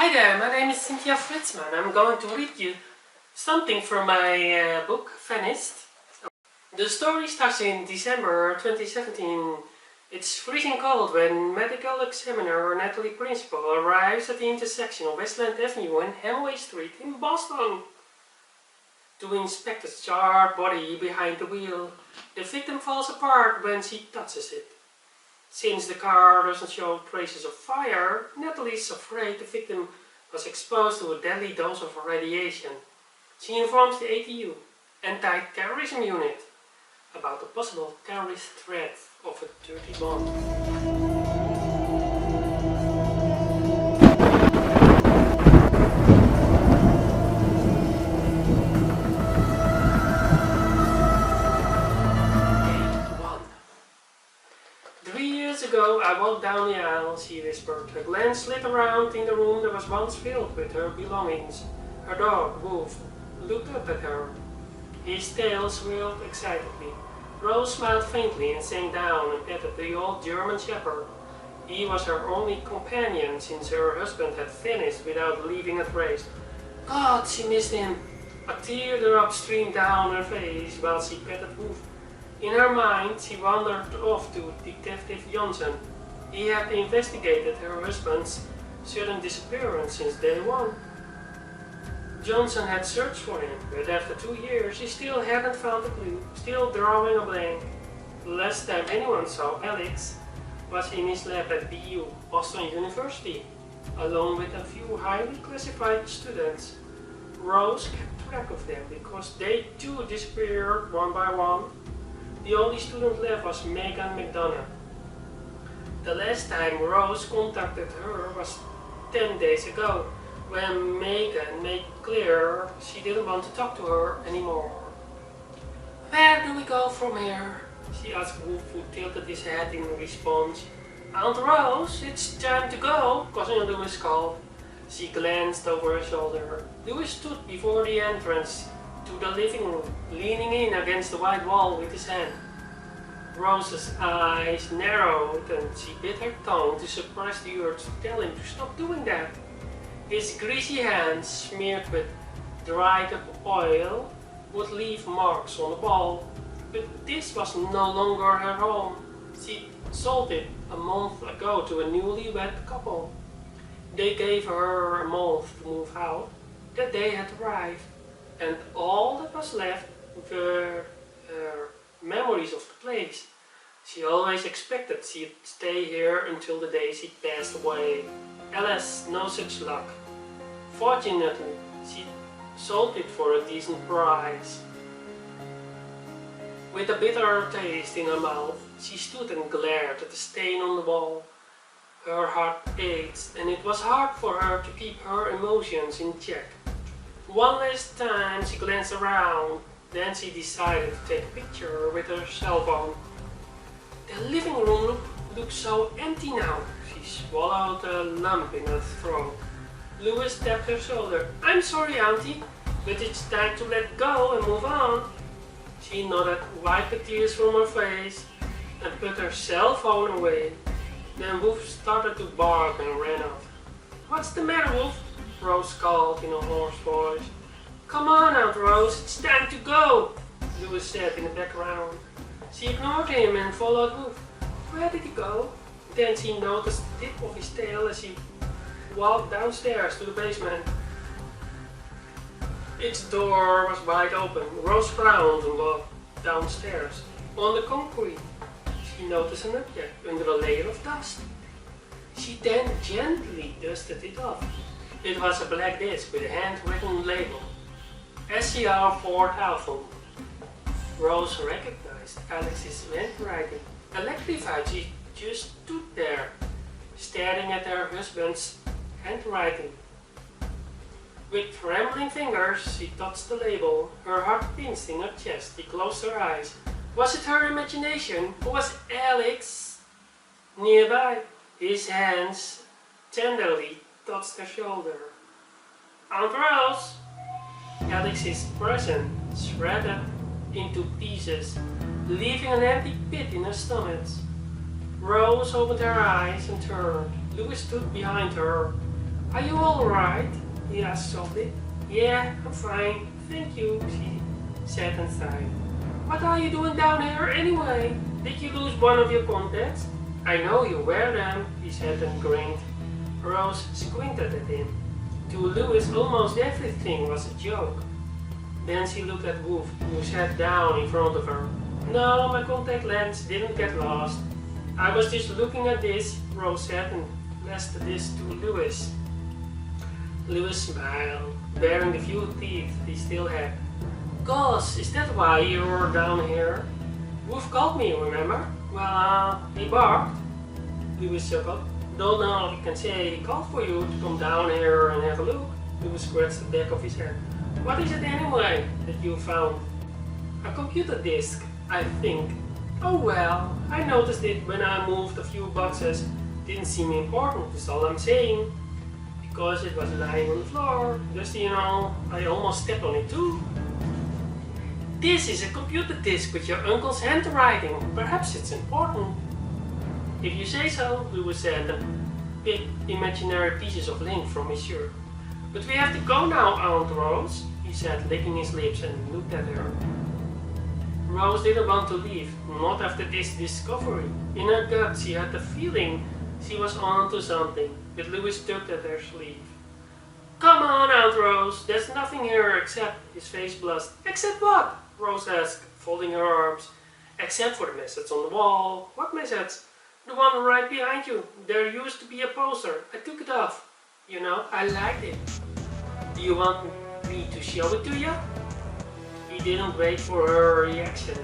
Hi there, my name is Cynthia Fridsma and I'm going to read you something from my book, Terror-ist. The story starts in December 2017. It's freezing cold when Medical Examiner Natalie Principal arrives at the intersection of Westland Avenue and Hemenway Street in Boston to inspect a charred body behind the wheel. The victim falls apart when she touches it. Since the car doesn't show traces of fire, Natalie is afraid the victim was exposed to a deadly dose of radiation. She informs the ATU, Anti-Terrorism Unit, about the possible terrorist threat of a dirty bomb. Ago, I walked down the aisle, she whispered. Her glance slid around in the room that was once filled with her belongings. Her dog, Wolf, looked up at her. His tail swirled excitedly. Rose smiled faintly and sank down and petted the old German shepherd. He was her only companion since her husband had vanished without leaving a trace. God, she missed him! A teardrop streamed down her face while she petted Wolf. In her mind, she wandered off to Detective Johnson. He had investigated her husband's sudden disappearance since day one. Johnson had searched for him, but after 2 years he still hadn't found a clue, still drawing a blank. The last time anyone saw Alex was in his lab at BU, Boston University, along with a few highly classified students. Rose kept track of them because they too disappeared one by one. The only student left was Megan McDonough. The last time Rose contacted her was 10 days ago, when Megan made clear she didn't want to talk to her anymore. Where do we go from here? She asked Wolf, who tilted his head in response. Aunt Rose, it's time to go, Cousin Lewis called. She glanced over her shoulder. Lewis stood before the entrance to the living room, leaning in against the white wall with his hand. Rose's eyes narrowed and she bit her tongue to suppress the urge to tell him to stop doing that. His greasy hands, smeared with dried up oil, would leave marks on the wall, but this was no longer her home. She sold it a month ago to a newlywed couple. They gave her a month to move out. That day had arrived, and all that was left were her memories of the place. She always expected she'd stay here until the day she passed away. Alas, no such luck. Fortunately, she sold it for a decent price. With a bitter taste in her mouth, she stood and glared at the stain on the wall. Her heart ached, and it was hard for her to keep her emotions in check. One last time she glanced around, then she decided to take a picture with her cell phone. The living room looked so empty now. She swallowed a lump in her throat. Lewis tapped her shoulder. I'm sorry, Auntie, but it's time to let go and move on. She nodded, wiped the tears from her face, and put her cell phone away. Then Wolf started to bark and ran off. What's the matter, Wolf? Rose called in a hoarse voice. Come on, Aunt Rose, it's time to go, Lewis said in the background. She ignored him and followed Wolf. Where did he go? Then she noticed the tip of his tail as he walked downstairs to the basement. Its door was wide open. Rose frowned and walked downstairs. On the concrete, she noticed an object under a layer of dust. She then gently dusted it off. It was a black disc with a handwritten label. SCR 4000. Rose recognized Alex's handwriting. Electrified, she just stood there, staring at her husband's handwriting. With trembling fingers, she touched the label. Her heart pinched in her chest. She closed her eyes. Was it her imagination, or was Alex nearby? His hands tenderly touched her shoulder. Aunt Rose! Alex's present shredded into pieces, leaving an empty pit in her stomach. Rose opened her eyes and turned. Lewis stood behind her, Are you alright? He asked softly. Yeah, I'm fine, thank you, she said and sighed. What are you doing down here anyway? Did you lose one of your contacts? I know you wear them, he said and grinned. Rose squinted at him. To Louis, almost everything was a joke. Then she looked at Wolf, who sat down in front of her. No, my contact lens didn't get lost. I was just looking at this, Rose said, and flashed this to Louis. Louis smiled, baring the few teeth he still had. Gosh, is that why you're down here? Wolf called me, remember? Well, he barked. Louis chuckled. Don't know if he can say he called for you to come down here and have a look. Louis scratched the back of his head. What is it anyway that you found? A computer disk, I think. Oh well, I noticed it when I moved a few boxes. Didn't seem important, that's all I'm saying. Because it was lying on the floor, just you know, I almost stepped on it too. This is a computer disk with your uncle's handwriting. Perhaps it's important. If you say so, Louis said, and picked imaginary pieces of lint from his shirt. But we have to go now, Aunt Rose, he said, licking his lips and looked at her. Rose didn't want to leave, not after this discovery. In her gut, she had the feeling she was on to something, but Louis tugged at her sleeve. Come on, Aunt Rose, there's nothing here except, his face blushed. Except what? Rose asked, folding her arms. Except for the message on the wall. What message? The one right behind you. There used to be a poster. I took it off. You know, I liked it. Do you want me to show it to you? He didn't wait for her reaction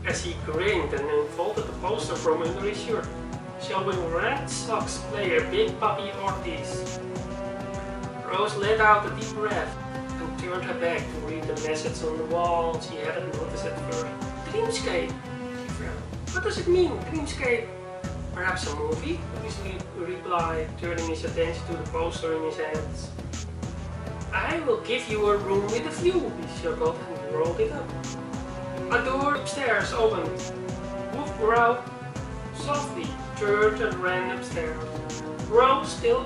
as he grinned and unfolded the poster from under his shirt, showing Red Sox player Big Papi Ortiz. Rose let out a deep breath and turned her back to read the message on the wall she hadn't noticed at first. Dreamscape, she frowned. What does it mean, dreamscape? Perhaps a movie? Louis replied, turning his attention to the poster in his hands. I will give you a room with a view, he chuckled and rolled it up. A door upstairs opened. Wolf growled softly, turned and ran upstairs. Rose, still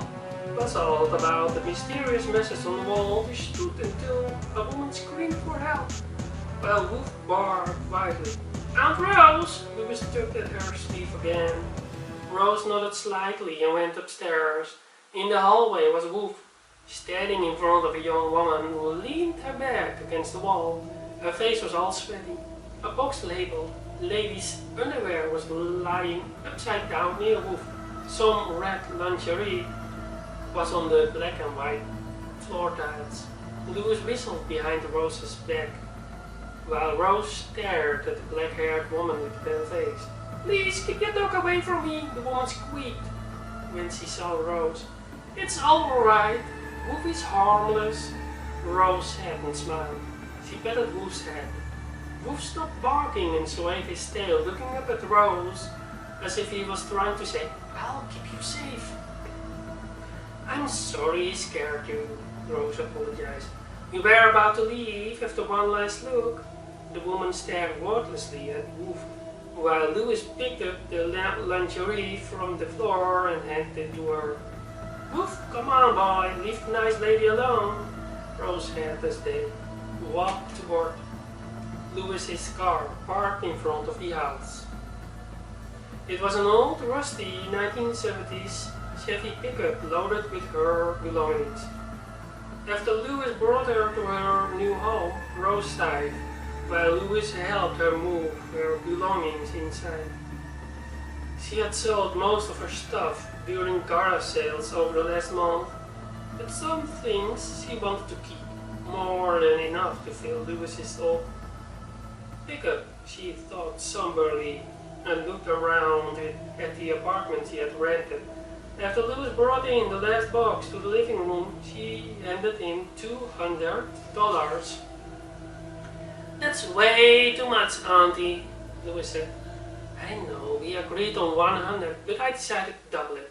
puzzled about the mysterious message on the wall, stood until a woman screamed for help, while Wolf barked wildly. Aunt Rose! Louis tugged at her sleeve again. Rose nodded slightly and went upstairs. In the hallway was Wolf, standing in front of a young woman who leaned her back against the wall. Her face was all sweaty. A box labeled ladies' underwear was lying upside down near Wolf. Some red lingerie was on the black and white floor tiles. Louis whistled behind Rose's back, while Rose stared at the black-haired woman with the pale face. Please keep your dog away from me, the woman squeaked when she saw Rose. It's alright, Wolf is harmless, Rose said and smiled. She patted Wolf's head. Wolf stopped barking and swayed his tail, looking up at Rose as if he was trying to say, I'll keep you safe. I'm sorry he scared you, Rose apologized. We were about to leave after one last look. The woman stared wordlessly at Wolf, while Louis picked up the lingerie from the floor and handed it to her. Wolf, come on boy, leave the nice lady alone, Rose said as they walked toward Louis's car, parked in front of the house. It was an old, rusty 1970s Chevy pickup loaded with her belongings. After Louis brought her to her new home, Rose sighed, while Louis helped her move her belongings inside. She had sold most of her stuff during garage sales over the last month, but some things she wanted to keep, more than enough to fill Louis's old pickup, she thought somberly, and looked around at the apartment she had rented. After Louis brought in the last box to the living room, she handed him $200. That's way too much, Auntie, Louis said. I know, we agreed on 100, but I decided to double it.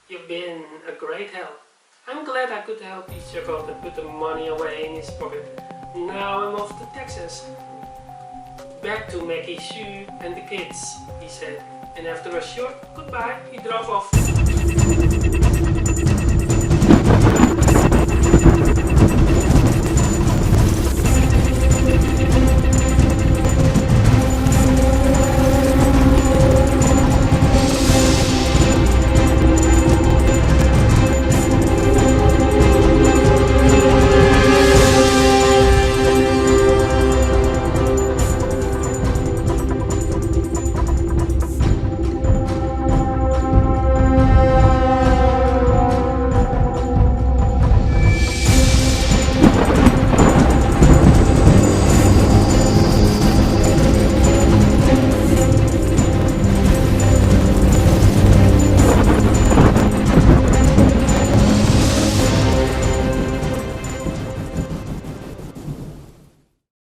You've been a great help. I'm glad I could help, he chuckled and put the money away in his pocket. Now I'm off to Texas. Back to Maggie, Sue and the kids, he said, and after a short goodbye, he drove off.